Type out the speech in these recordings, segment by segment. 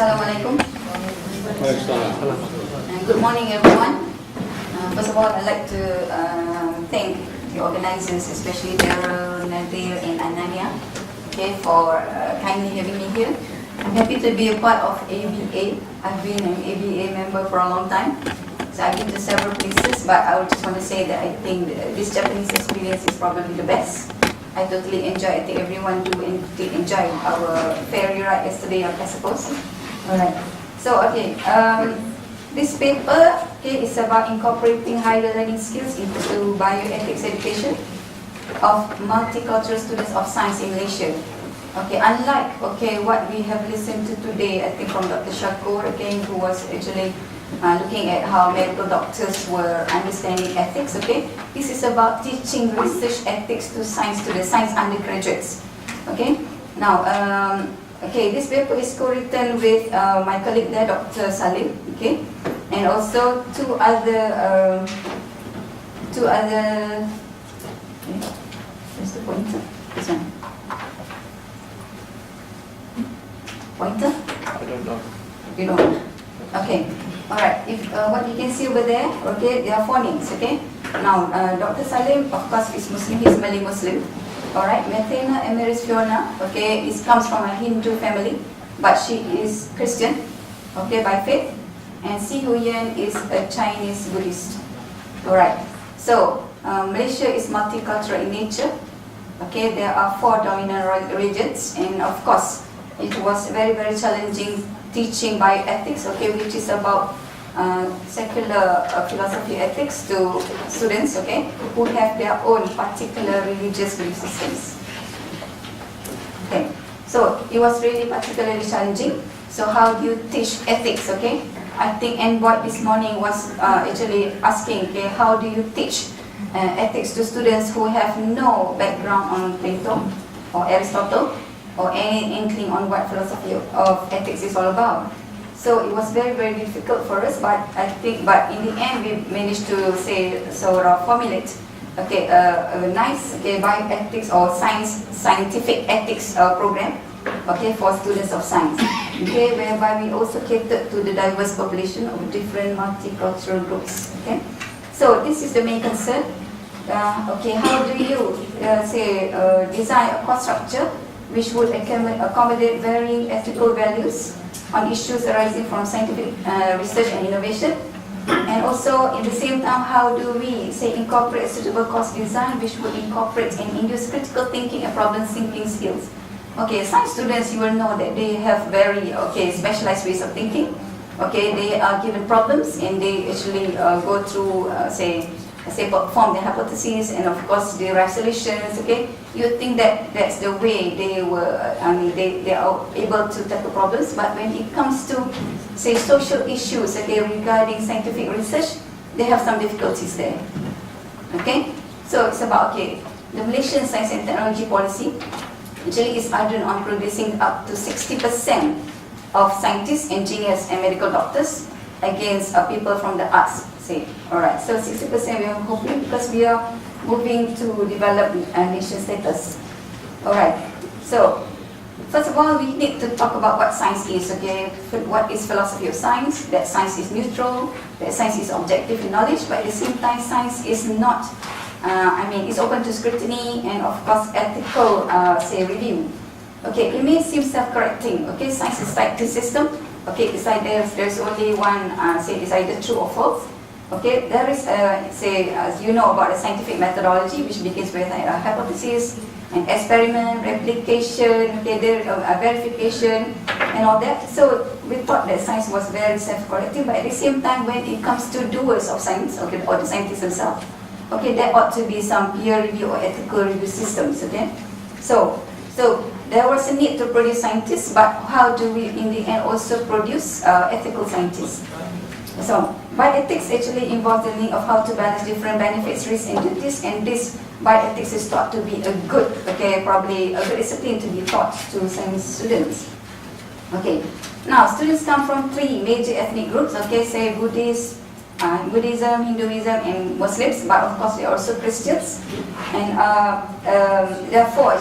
Assalamualaikum. Good morning, everyone. First of all, I'd like to thank the organizers, especially Daryl, Nadir, and Ananya, okay, for kindly having me here. I'm happy to be a part of ABA. I've been an ABA member for a long time. So I've been to several places, but I would just want to say that I think this Japanese experience is probably the best. I totally enjoy it. I think everyone did enjoy our ferry ride yesterday, I suppose. Alright. So, okay. This paper, okay, is about incorporating higher learning skills into bioethics education of multicultural students of science in Malaysia. Okay, unlike what we have listened to today, I think from Dr. Shakur again, who was actually looking at how medical doctors were understanding ethics. Okay, this is about teaching research ethics to science students, science undergraduates. Okay, now this paper is co-written with my colleague there, Dr. Salim. Okay, and also two other. Where's the pointer? This one. Pointer? I don't know. You don't. Okay. Alright, if what you can see over there, okay, they are four names, okay? Now, Dr. Salim, of course, is Muslim, he's Malay Muslim. Alright, Mathena Emiris Fiona, okay, comes from a Hindu family, but she is Christian, okay, by faith. And Si Huyen is a Chinese Buddhist. Alright, so Malaysia is multicultural in nature, okay? There are four dominant regions, and of course, it was very, very challenging teaching bioethics, okay, which is about secular philosophy ethics to students, okay, who have their own particular religious belief systems. Okay, so it was really particularly challenging. So how do you teach ethics, okay? I think Envoy this morning was actually asking, okay, how do you teach ethics to students who have no background on Plato or Aristotle, or any inkling on what philosophy of ethics is all about. So it was very, very difficult for us, but in the end we managed to formulate, okay, a nice, okay, bioethics or scientific ethics program, okay, for students of science, okay, whereby we also catered to the diverse population of different multicultural groups, okay. So this is the main concern. Okay, how do you design a course structure which would accommodate varying ethical values on issues arising from scientific research and innovation, and also in the same time, how do we incorporate suitable course design which would incorporate and induce critical thinking and problem-thinking skills. Okay, science students, you will know that they have very specialized ways of thinking. Okay, they are given problems and they actually go through perform the hypotheses and of course the resolutions. Okay, you think that that's the way they were. They are able to tackle problems, but when it comes to social issues, okay, regarding scientific research, they have some difficulties there. Okay, so it's about the Malaysian science and technology policy actually is ardent on producing up to 60% of scientists, engineers, and medical doctors against people from the arts. Alright, so 60% we are hoping because we are moving to develop nation status. Alright, so first of all, we need to talk about what science is, okay? What is philosophy of science? That science is neutral, that science is objective in knowledge, but at the same time, science is not, it's open to scrutiny and of course ethical, review. Okay, it may seem self-correcting, okay? Science is like the system, okay? It's like there's only one, it's either true or false. Okay, there is as you know about the scientific methodology, which begins with a hypothesis, an experiment, replication, okay, there verification, and all that. So we thought that science was very self-correcting, but at the same time, when it comes to doers of science, okay, or the scientists themselves, okay, there ought to be some peer review or ethical review systems. Okay, so there was a need to produce scientists, but how do we, in the end, also produce ethical scientists? So, bioethics actually involves the need of how to balance different benefits, risks, and duties, and this bioethics is thought to be a good, probably a good discipline to be taught to science students. Okay, now students come from three major ethnic groups, okay, Buddhism, Hinduism, and Muslims, but of course they are also Christians, and there are four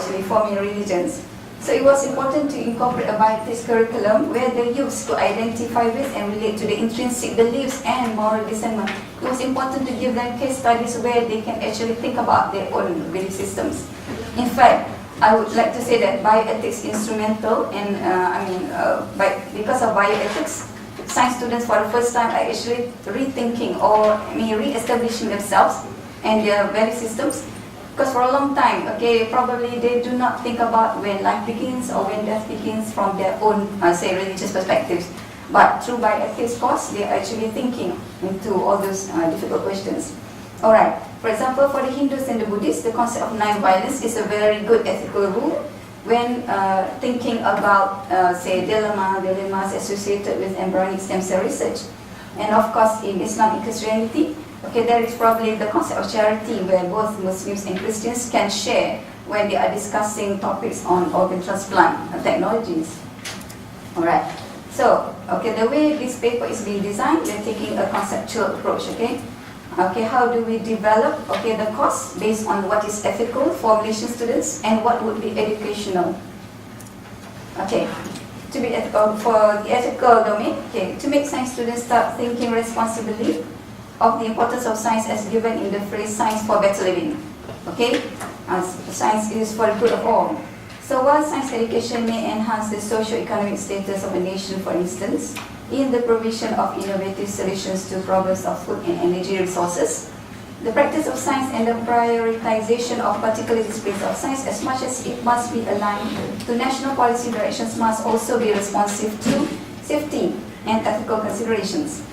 main religions. So it was important to incorporate a bioethics curriculum where the youths could identify with and relate to the intrinsic beliefs and moral discernment. It was important to give them case studies where they can actually think about their own belief systems. In fact, I would like to say that bioethics is instrumental in, because of bioethics, science students for the first time are actually rethinking or re-establishing themselves and their value systems. Because for a long time, okay, probably they do not think about when life begins or when death begins from their own, say, religious perspectives. But through bioethics course, they are actually thinking into all those difficult questions. Alright, for example, for the Hindus and the Buddhists, the concept of non-violence is a very good ethical rule when thinking about, say, dilemmas associated with embryonic stem cell research. And of course, in Islam and Christianity, okay, there is probably the concept of charity where both Muslims and Christians can share when they are discussing topics on organ transplant technologies. Alright, so, okay, the way this paper is being designed, we're taking a conceptual approach, okay? Okay, how do we develop, okay, the course based on what is ethical for Malaysian students and what would be educational? Okay, to be ethical, for the ethical domain, okay, to make science students start thinking responsibly of the importance of science as given in the phrase science for better living. Okay, science is for the good of all. So while science education may enhance the socio-economic status of a nation, for instance, in the provision of innovative solutions to problems of food and energy resources, the practice of science and the prioritization of particular disciplines of science, as much as it must be aligned to national policy directions, must also be responsive to safety and ethical considerations.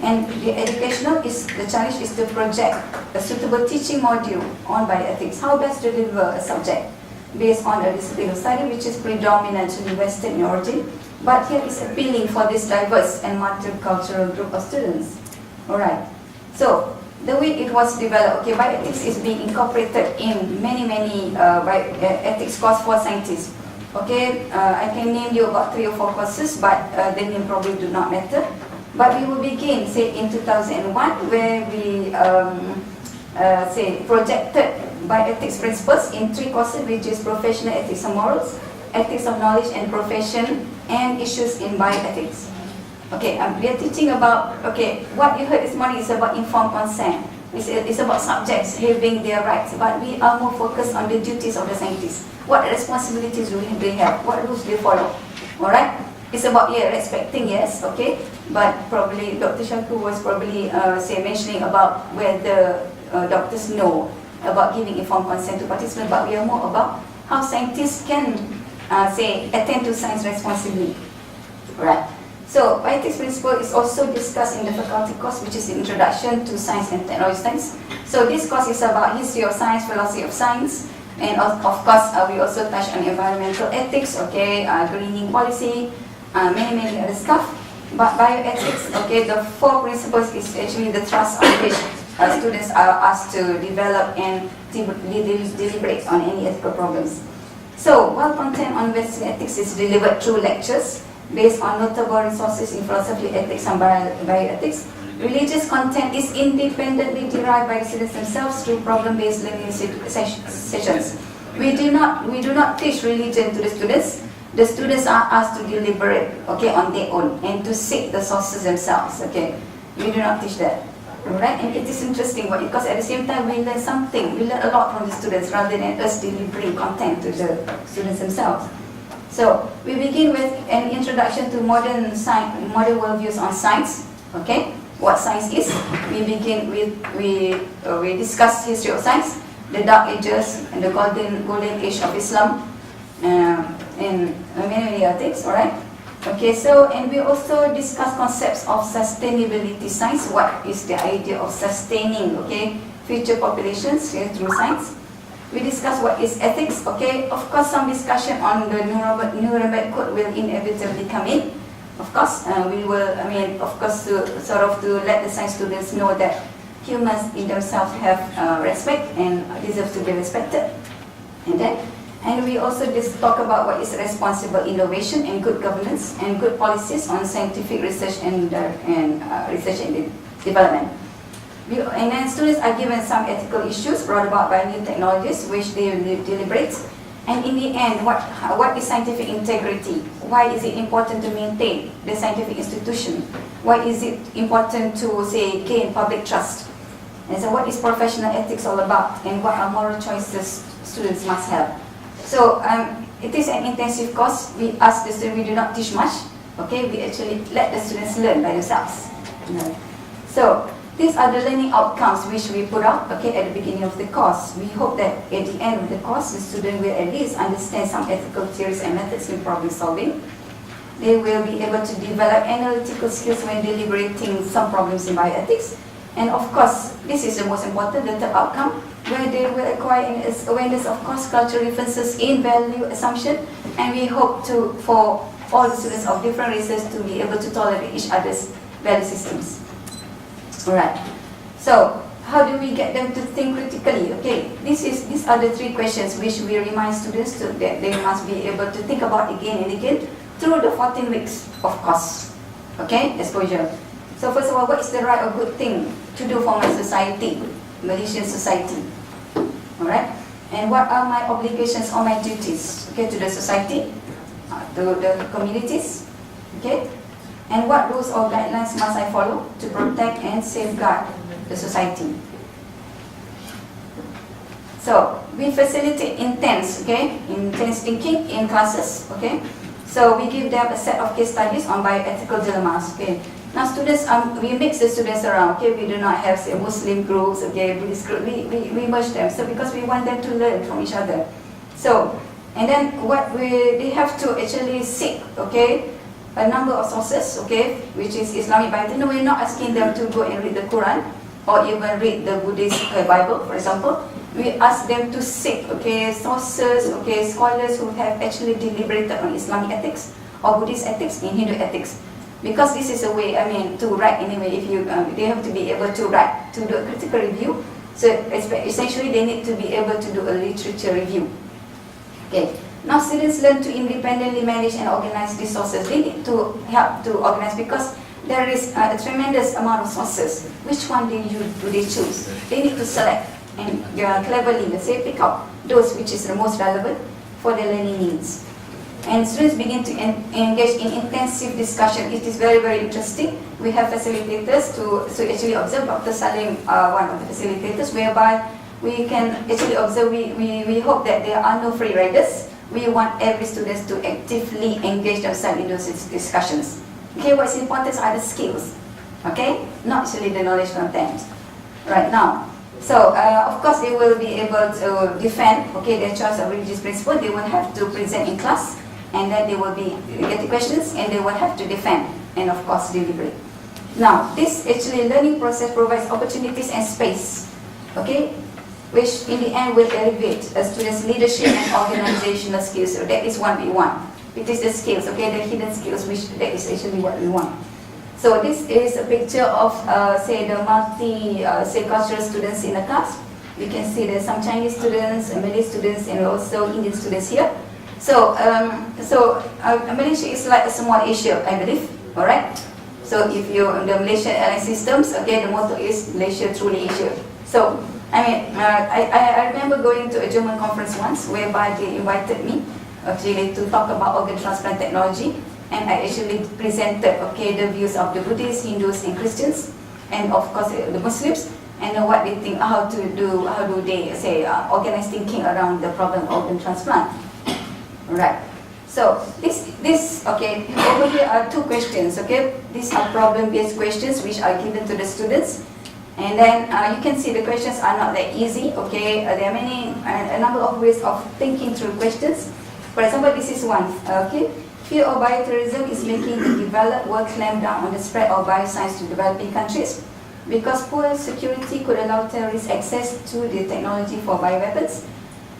And the the challenge is to project a suitable teaching module on bioethics. How best to deliver a subject based on a discipline of study which is predominantly Western in origin, but here is appealing for this diverse and multicultural group of students. Alright, so the way it was developed, okay, bioethics is being incorporated in many ethics courses for scientists. Okay, I can name you about 3 or 4 courses, but the name probably do not matter. But we will begin, say, in 2001, where we say projected bioethics principles in 3 courses, which is professional ethics and morals, ethics of knowledge and profession, and issues in bioethics. Okay, we are teaching about, okay, what you heard this morning is about informed consent. It's about subjects having their rights, but we are more focused on the duties of the scientists. What responsibilities do they have? What rules do they follow? Alright? It's about, yeah, respecting, yes, okay, but probably Dr. Shaku was probably say mentioning about whether doctors know about giving informed consent to participants, but we are more about how scientists can say attend to science responsibly. Right. So bioethics principle is also discussed in the faculty course, which is the Introduction to Science and Technology Studies. So this course is about history of science, philosophy of science, and of course we also touch on environmental ethics, okay, greening policy, many other stuff. But bioethics, okay, the 4 principles is actually the thrust on which students are asked to develop and deliberate on any ethical problems. So while content on Western ethics is delivered through lectures based on notable resources in philosophy, ethics, and bioethics, religious content is independently derived by the students themselves through problem-based learning sessions. We do not teach religion to the students. The students are asked to deliberate, okay, on their own and to seek the sources themselves, okay. We do not teach that, alright? And it is interesting because at the same time we learn something. We learn a lot from the students rather than us delivering content to the students themselves. So we begin with an introduction to modern worldviews on science, okay? What science is. We begin with we discuss history of science, the Dark Ages and the golden age of Islam. And many other things, alright? Okay, so, and we also discuss concepts of sustainability science. What is the idea of sustaining, okay, future populations through science? We discuss what is ethics, okay? Of course, some discussion on the Nuremberg Code will inevitably come in. Of course, we will, of course, to let the science students know that humans in themselves have respect and deserve to be respected. And we also just talk about what is responsible innovation and good governance and good policies on scientific research and research and development. And then students are given some ethical issues brought about by new technologies which they will deliberate. And in the end, what is scientific integrity? Why is it important to maintain the scientific institution? Why is it important to, say, gain public trust? And so what is professional ethics all about? And what are moral choices students must have? So it is an intensive course. We ask the students, we do not teach much. Okay, we actually let the students learn by themselves. So these are the learning outcomes which we put up, okay, at the beginning of the course. We hope that at the end of the course, the student will at least understand some ethical theories and methods in problem solving. They will be able to develop analytical skills when deliberating some problems in bioethics. And of course, this is the most important, the third outcome, where they will acquire awareness of cross-cultural differences in value assumption. And we hope for all the students of different races to be able to tolerate each other's value systems. Alright, so how do we get them to think critically? Okay, these are the three questions which we remind students that they must be able to think about again and again through the 14 weeks of course. Okay, exposure. So first of all, what is the right or good thing to do for my society, Malaysian society? Alright, and what are my obligations or my duties, okay, to the society, to the communities, okay? And what rules or guidelines must I follow to protect and safeguard the society? So we facilitate intense thinking in classes, okay? So we give them a set of case studies on bioethical dilemmas, okay? Now students, we mix the students around, okay? We do not have, say, Muslim groups, okay, Buddhist groups, we merge them, so because we want them to learn from each other. So, and then they have to actually seek, okay, a number of sources, okay, which is Islamic Bible. No, we're not asking them to go and read the Quran or even read the Buddhist Bible, for example. We ask them to seek, okay, sources, okay, scholars who have actually deliberated on Islamic ethics or Buddhist ethics in Hindu ethics. Because this is a way, to write anyway, if you, they have to be able to write, to do a critical review. So essentially they need to be able to do a literature review. Okay. Now students learn to independently manage and organize these sources. They need to help to organize because there is a tremendous amount of sources. Which one do they choose? They need to select and cleverly, let's say, pick out those which is the most relevant for their learning needs. And students begin to engage in intensive discussion. It is very, very interesting. We have facilitators to actually observe. Dr. Salim, one of the facilitators, whereby we can actually observe, we hope that there are no free riders. We want every student to actively engage themselves in those discussions. Okay, what's important are the skills, okay, not actually the knowledge content. Right now, so of course they will be able to defend, okay, their choice of religious principle. They will have to present in class, and then they will be get the questions, and they will have to defend, and of course deliberate. Now, this actually learning process provides opportunities and space, okay, which in the end will elevate a student's leadership and organizational skills. So that is what we want. It is the skills, okay, the hidden skills, which that is actually what we want. So this is a picture of, say, the cultural students in the class. You can see there's some Chinese students, Malay students, and also Indian students here. So, Malaysia is like a small Asia, I believe, all right? So if you're the Malaysian airline systems, okay, the motto is Malaysia truly Asia. So, I remember going to a German conference once whereby they invited me actually to talk about organ transplant technology, and I actually presented, okay, the views of the Buddhists, Hindus, and Christians, and of course the Muslims, and what they think, how do they say organize thinking around the problem of organ transplant. Right. So this okay, over here are two questions, okay? These are problem-based questions which are given to the students. And then you can see the questions are not that easy, okay? There are a number of ways of thinking through questions. For example, this is one, okay? Fear of bioterrorism is making the developed world clamp down on the spread of bioscience to developing countries because poor security could allow terrorists access to the technology for bioweapons.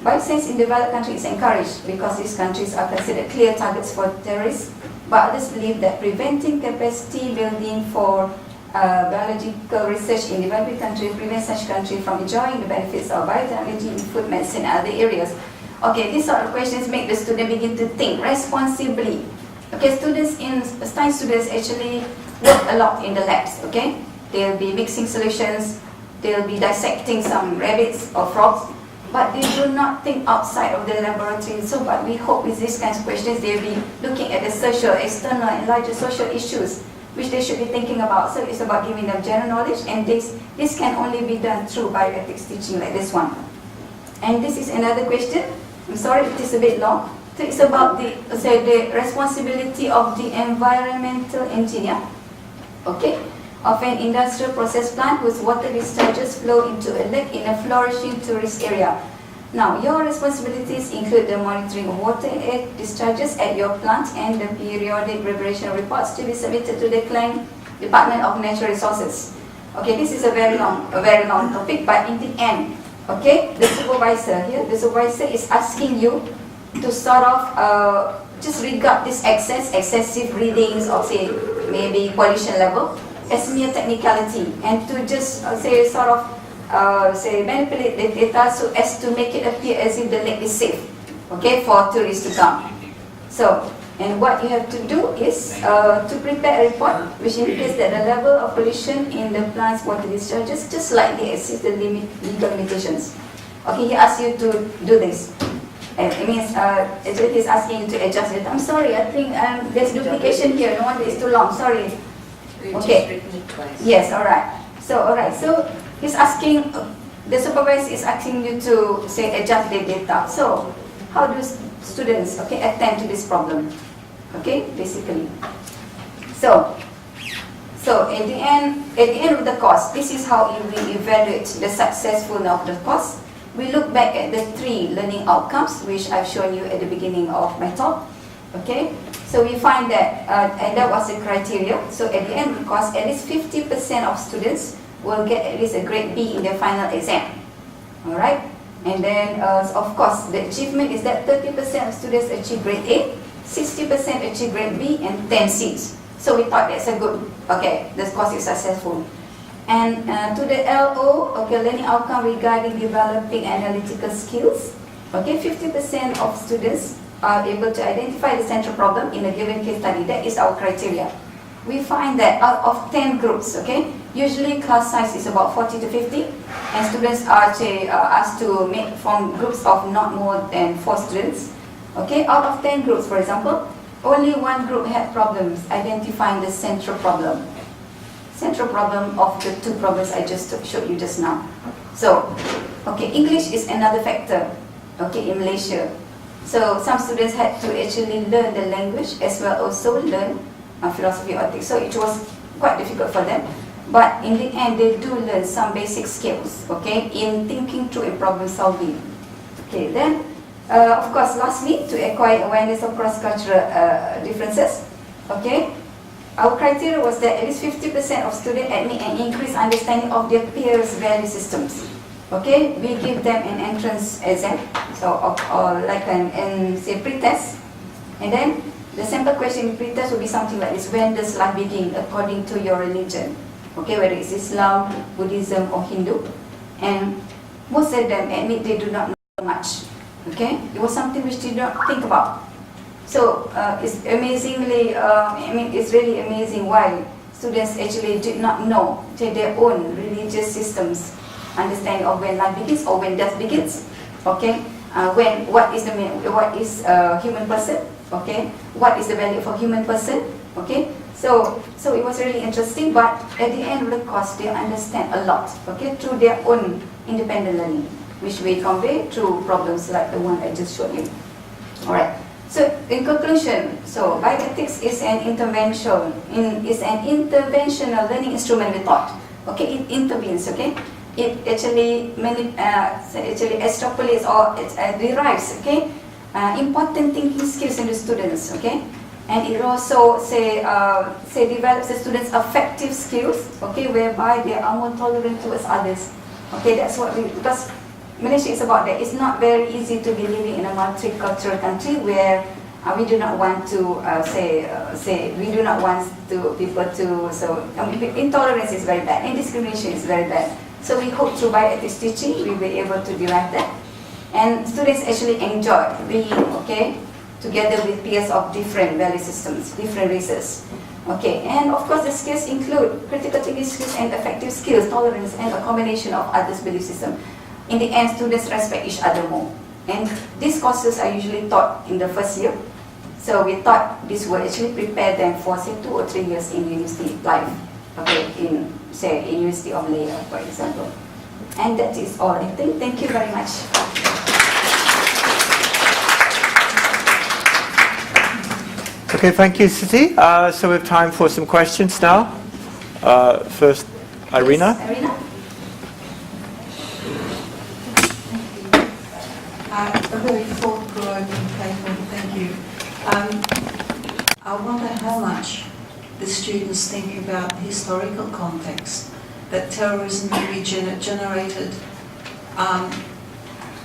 Bioscience in developed countries is encouraged because these countries are considered clear targets for terrorists, but others believe that preventing capacity building for biological research in developing countries prevents such countries from enjoying the benefits of biotechnology in food, medicine, and other areas. Okay, these sort of questions make the student begin to think responsibly. Okay, science students actually work a lot in the labs, okay? They'll be mixing solutions, they'll be dissecting some rabbits or frogs, but they do not think outside of the laboratory. So what we hope is these kinds of questions, they'll be looking at the social, external and larger social issues which they should be thinking about. So it's about giving them general knowledge, and this can only be done through bioethics teaching like this one. And this is another question. I'm sorry, it is a bit long. So it's about the responsibility of the environmental engineer, okay, of an industrial process plant whose water discharges flow into a lake in a flourishing tourist area. Now, your responsibilities include the monitoring of water and air discharges at your plant and the periodic preparation reports to be submitted to the Klang Department of Natural Resources. Okay, this is a very long topic, but in the end, okay, the supervisor is asking you to sort of just regard this excessive readings of, say, maybe pollution level as mere technicality, and to just manipulate the data so as to make it appear as if the lake is safe, okay, for tourists to come. So, and what you have to do is to prepare a report which indicates that the level of pollution in the plant's water discharges just slightly exceeds the legal limitations. Okay, he asks you to do this. It means actually he's asking you to adjust it. I'm sorry, I think there's duplication here. No wonder it's too long. Sorry. Okay. Yes. All right. So he's asking. The supervisor is asking you to say adjust the data. So how do students attend to this problem? Okay, basically. So at the end of the course, this is how we evaluate the successfulness of the course. We look back at the 3 learning outcomes which I've shown you at the beginning of my talk. Okay, so we find that, and that was the criteria. So at the end of the course, at least 50% of students will get at least a grade B in their final exam. All right, and then of course the achievement is that 30% of students achieve grade A, 60% achieve grade B, and 10 Cs. So we thought that's a good. Okay, this course is successful. And to the LO, learning outcome regarding developing analytical skills, 50% of students are able to identify the central problem in a given case study. That is our criteria. We find that out of 10 groups, usually class size is about 40 to 50, and students are asked to make from groups of not more than 4 students. Out of 10 groups, for example, only 1 group had problems identifying the central problem. Central problem of the 2 problems I just showed you just now. So, English is another factor, in Malaysia. So some students had to actually learn the language as well also learn philosophy or ethics. So it was quite difficult for them. But in the end, they do learn some basic skills, in thinking through and problem solving. Then, of course, lastly, to acquire awareness of cross-cultural differences, our criteria was that at least 50% of students admit an increased understanding of their peers' value systems. We give them an entrance exam, so or like say pre-test, and then the sample question in pre-test will be something like this: when does life begin according to your religion? Whether it's Islam, Buddhism, or Hindu, and most of them admit they do not know much. It was something which they did not think about. So it's amazingly, it's really amazing why students actually did not know their own religious systems, understanding of when life begins or when death begins. What is a human person? What is the value of a human person? So it was really interesting. But at the end of the course, they understand a lot. Through their own independent learning, which we convey through problems like the one I just showed you. All right. So in conclusion, bioethics is an interventional learning instrument we thought. It intervenes. It actually extrapolates or it derives. Important thinking skills in the students. And it also develops the students' affective skills. Whereby they are more tolerant towards others. That's what because Malaysia is about that. It's not very easy to be living in a multicultural country where we do not want to intolerance is very bad and discrimination is very bad. So we hope through bioethics teaching we will be able to derive that, and students actually enjoy being together with peers of different value systems, different races. And of course the skills include critical thinking skills and affective skills, tolerance, and a combination of others' belief system. in the end, students respect each other more. And these courses are usually taught in the first year. So we thought this would actually prepare them for say 2 or 3 years in university life. Okay, in say University of Malaya, for example. And that is all, I think. Thank you very much. Okay, thank you, Siti. So we have time for some questions now. First, Irina. Yes, Irina? A very thought-provoking paper, thank you. I wonder how much the students think about the historical context that terrorism can be generated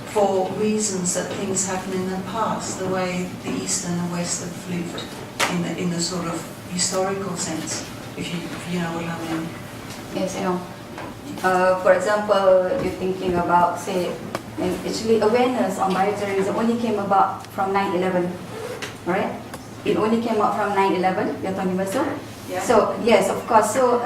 for reasons that things happen in the past, the way the East and the West have lived in the sort of historical sense, if you know what I mean. Yes, I know. For example, you're thinking about, say, and actually awareness on bioterrorism only came about from 9/11, right? It only came out from 9/11, you're talking about so? Yeah. So, yes, of course. So,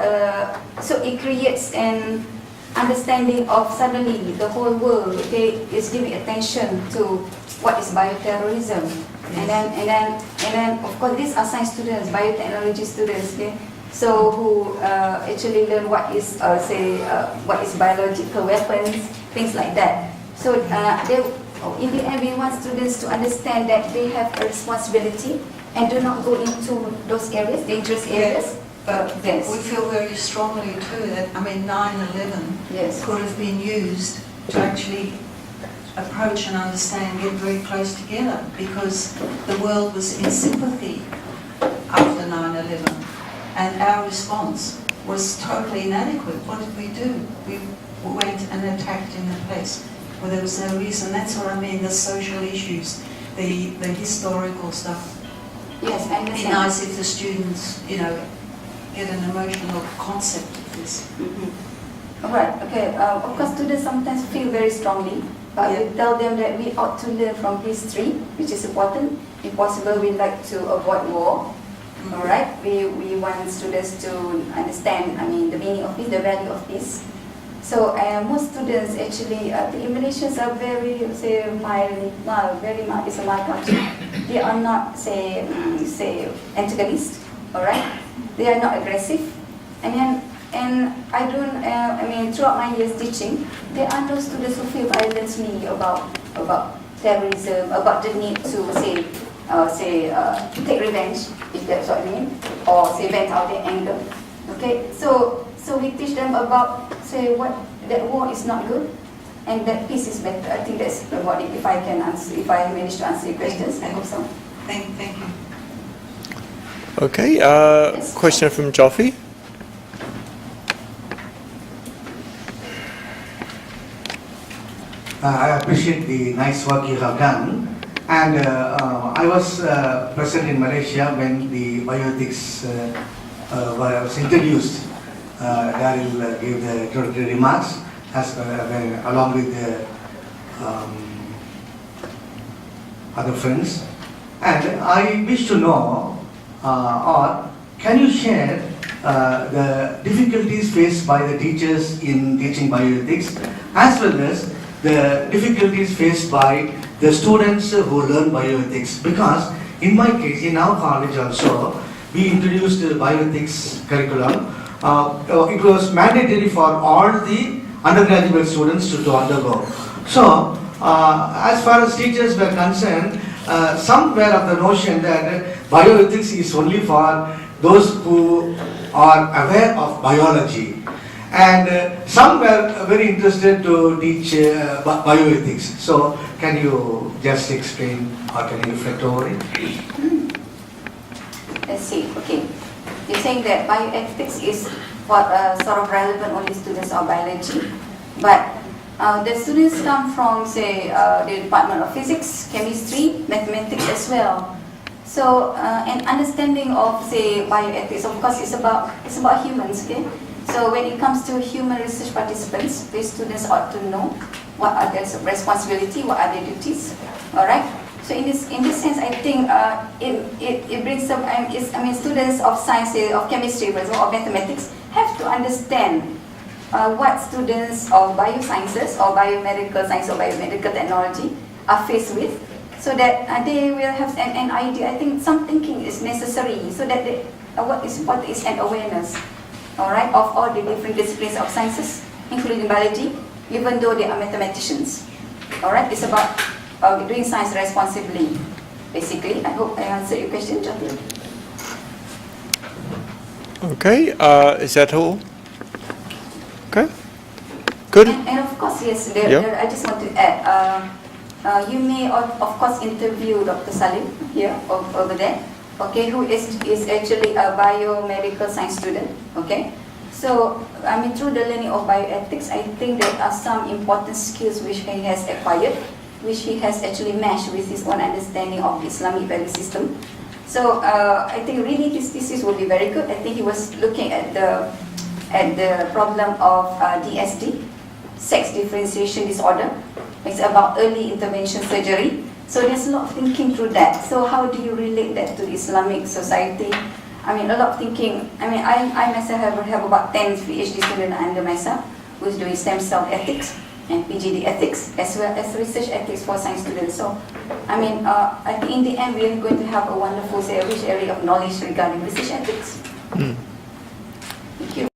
so it creates an understanding of suddenly the whole world, okay, is giving attention to what is bioterrorism. Yes. And then, of course, these are science students, biotechnology students, okay? So who actually learn what is, what is biological weapons, things like that. So in the end, we want students to understand that they have a responsibility and do not go into those areas, dangerous areas. But yes. we feel very strongly too that, I mean, 9/11 Yes. could have been used to actually approach and understand, get very close together, because the world was in sympathy after 9/11, and our response was totally inadequate. What did we do? We went and attacked in a place where there was no reason. That's what I mean, the social issues, the historical stuff. Yes, I It'd be understand. nice if the students, you know, get an emotional concept of this. Mm-hmm. All right, okay. Of course, students sometimes feel very strongly, but we tell them that we ought to learn from history, which is important. If possible, we like to avoid war. Mm-hmm. All right, we want students to understand, I mean, the meaning of peace, the value of peace. So most students actually, the Indonesians are very, say, mild, very mild. It's a mild country. They are not, say, antagonist. All right, they are not aggressive, and I don't. I mean, throughout my years teaching, there are no students who feel violently about terrorism, about the need to take revenge, if that's what I mean, or say vent out their anger. Okay, so we teach them about that war is not good and that peace is better. I think that's about it. If I manage to answer your questions, I hope so. Thank you. Okay, question from Joffy. I appreciate the nice work you have done, and I was present in Malaysia when the bioethics was introduced. Daryl gave the introductory remarks along with the other friends, and I wish to know, or can you share the difficulties faced by the teachers in teaching bioethics, as well as the difficulties faced by the students who learn bioethics? Because in my case, in our college also, we introduced the bioethics curriculum. It was mandatory for all the undergraduate students to undergo. So, as far as teachers were concerned, some were of the notion that bioethics is only for those who are aware of biology. And some were very interested to teach bioethics. So, can you just explain or can you reflect over it? Let's see. Okay, you're saying that bioethics is sort of relevant only students of biology, but the students come from, say, the Department of Physics, Chemistry, Mathematics as well. So, an understanding of, say, bioethics, of course, it's about humans, okay? So, when it comes to human research participants, the students ought to know what are their responsibility, what are their duties, all right? So, in this sense, I think it brings some. Students of science, of chemistry, for example, or mathematics, have to understand what students of biosciences or biomedical science or biomedical technology are faced with, so that they will have an idea. I think some thinking is necessary, so that what is important is an awareness, all right, of all the different disciplines of sciences, including biology, even though they are mathematicians. All right, it's about doing science responsibly, basically. I hope I answered your question, Jacqueline. Okay, is that all? Okay, good. And of course, yes, Yeah. I just want to add, you may of course interview Dr. Salim here, over there, okay, who is actually a biomedical science student, okay. So, I mean, through the learning of bioethics, I think there are some important skills which he has acquired, which he has actually meshed with his own understanding of the Islamic value system. So, I think really this thesis will be very good. I think he was looking at the problem of DSD, sex differentiation disorder. It's about early intervention surgery. So there's a lot of thinking through that. So how do you relate that to the Islamic society? I mean, a lot of thinking. I mean, I myself have about 10 Ph.D. students under myself who's doing stem cell ethics and Ph.D. ethics, as well as research ethics for science students. So, I mean, I think in the end, we are going to have a wonderful, rich area of knowledge regarding research ethics. Thank you.